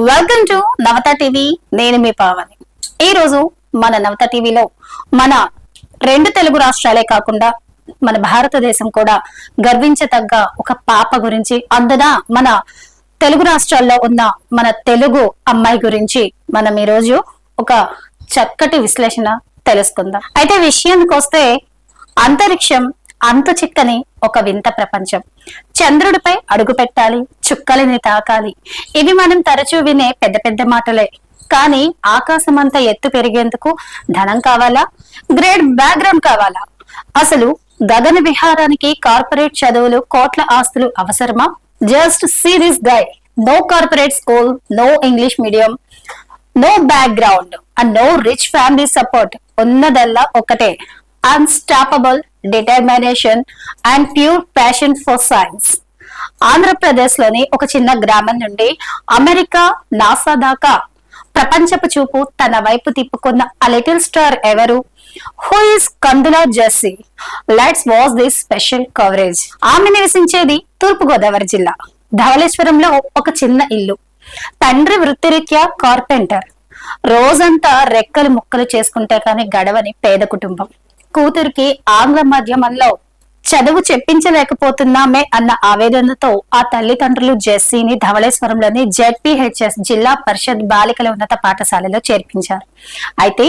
Welcome to Navata TV. నేను మీ పావని. ఈ రోజు మన నవత టీవీలో మన రెండు తెలుగు రాష్ట్రాలే కాకుండా మన భారతదేశం కూడా గర్వించదగ్గ ఒక పాప గురించి, అందున మన తెలుగు రాష్ట్రాల్లో ఉన్న మన తెలుగు అమ్మాయి గురించి మనం ఈ రోజు ఒక చక్కటి విశ్లేషణ తెలుసుకుందాం. అయితే విషయానికి వస్తే, అంతరిక్షం అంతు చిక్కని ఒక వింత ప్రపంచం. చంద్రుడిపై అడుగు పెట్టాలి, చుక్కలని తాకాలి, ఇవి మనం తరచూ వినే పెద్ద పెద్ద మాటలే. కానీ ఆకాశం అంతా ఎత్తు పెరిగేందుకు ధనం కావాలా, గ్రేట్ బ్యాక్గ్రౌండ్ కావాలా? అసలు గగన విహారానికి కార్పొరేట్ చదువులు, కోట్ల ఆస్తులు అవసరమా? Just see this guy. No corporate school, no English medium, no background and no rich family support. ఉన్నదల్లా ఒకటే, unstoppable determination and pure passion for science. Andhra Pradesh లోని ఒక చిన్న గ్రామం నుండి అమెరికా, నాసా దాకా ప్రపంచపు చూపు తన వైపు తిప్పుకున్న ఆ లిటిల్ స్టార్ ఎవరు? Who is Kandula Jessie? Let's watch this special coverage. ఆమె నివసించేది తూర్పు గోదావరి జిల్లా ధవళేశ్వరంలో ఒక చిన్న ఇల్లు. తండ్రి వృత్తిరీత్యా కార్పెంటర్. రోజంతా రెక్కలు ముక్కలు చేసుకుంటే కానీ గడవని పేద కుటుంబం. కూతురికి ఆంగ్ల మాధ్యమంలో చదువు చెప్పించలేకపోతున్నామే అన్న ఆవేదనతో ఆ తల్లిదండ్రులు జెస్సీని ధవళేశ్వరంలోని జెడ్పీహెచ్ఎస్ జిల్లా పరిషత్ బాలికల ఉన్నత పాఠశాలలో చేర్పించారు. అయితే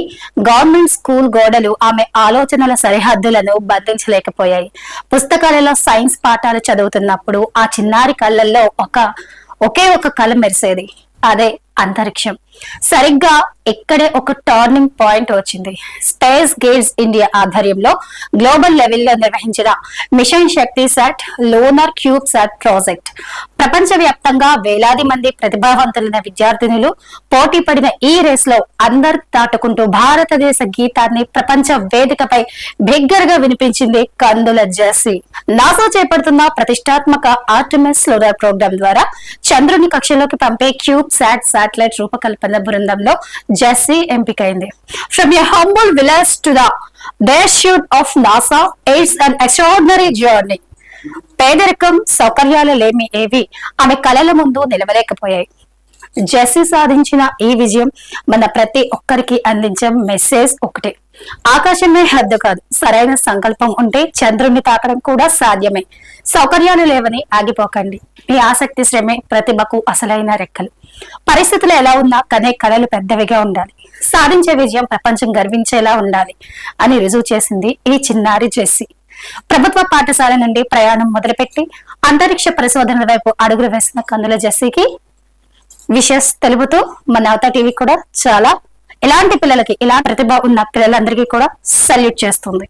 గవర్నమెంట్ స్కూల్ గోడలు ఆమె ఆలోచనల సరిహద్దులను బంధించలేకపోయాయి. పుస్తకాలలో సైన్స్ పాఠాలు చదువుతున్నప్పుడు ఆ చిన్నారి కళ్ళల్లో ఒకే ఒక కళ మెరిసేది, అదే అంతరిక్షం. సరిగ్గా ఇక్కడే ఒక టర్నింగ్ పాయింట్ వచ్చింది. స్పేస్ గేట్స్ ఇండియా ఆధ్వర్యంలో గ్లోబల్ లెవెల్లో నిర్వహించిన మిషన్ శక్తి సాట్ లోనర్ క్యూబ్ సాట్ ప్రాజెక్ట్. ప్రపంచవ్యాప్తంగా వేలాది మంది ప్రతిభావంతులైన విద్యార్థినులు పోటీ పడిన ఈ రేస్ లో అందరు దాటుకుంటూ భారతదేశ గీతాన్ని ప్రపంచ వేదికపై బిగ్గరగా వినిపించింది కందుల జెస్సీ. నాసా చేపడుతున్న ప్రతిష్టాత్మక ఆర్టెమిస్ లోనర్ ప్రోగ్రాం ద్వారా చంద్రుని కక్షలోకి పంపే క్యూబ్ సాట్ శాటిలైట్ రూపకల్పన బృందంలో Jessie ఎంపికైంది. From a humble village to the parachute of NASA, it's an extraordinary journey. పేదరికం, సౌకర్యాలు లేమి ఏవి ఆమె కళల ముందు నిలవలేకపోయాయి. జెస్సీ సాధించిన ఈ విజయం మన ప్రతి ఒక్కరికి అందించే మెసేజ్ ఒకటే: ఆకాశమే హద్దు కాదు, సరైన సంకల్పం ఉంటే చంద్రుణ్ణి తాకడం కూడా సాధ్యమే. సౌకర్యాలు లేవని ఆగిపోకండి, మీ ఆసక్తి శ్రమే ప్రతిభకు అసలైన రెక్కలు. పరిస్థితులు ఎలా ఉన్నా కనే కళలు పెద్దవిగా ఉండాలి, సాధించే విజయం ప్రపంచం గర్వించేలా ఉండాలి అని రుజువు చేసింది ఈ చిన్నారి జెస్సీ. ప్రభుత్వ పాఠశాల నుండి ప్రయాణం మొదలుపెట్టి అంతరిక్ష పరిశోధనల వైపు అడుగులు వేసిన కందుల జెస్సీకి విషెస్ తెలుపుతూ మన నవత టీవీ కూడా చాలా ఇలాంటి పిల్లలకి, ఇలా ప్రతిభ ఉన్న పిల్లలందరికీ కూడా సల్యూట్ చేస్తుంది.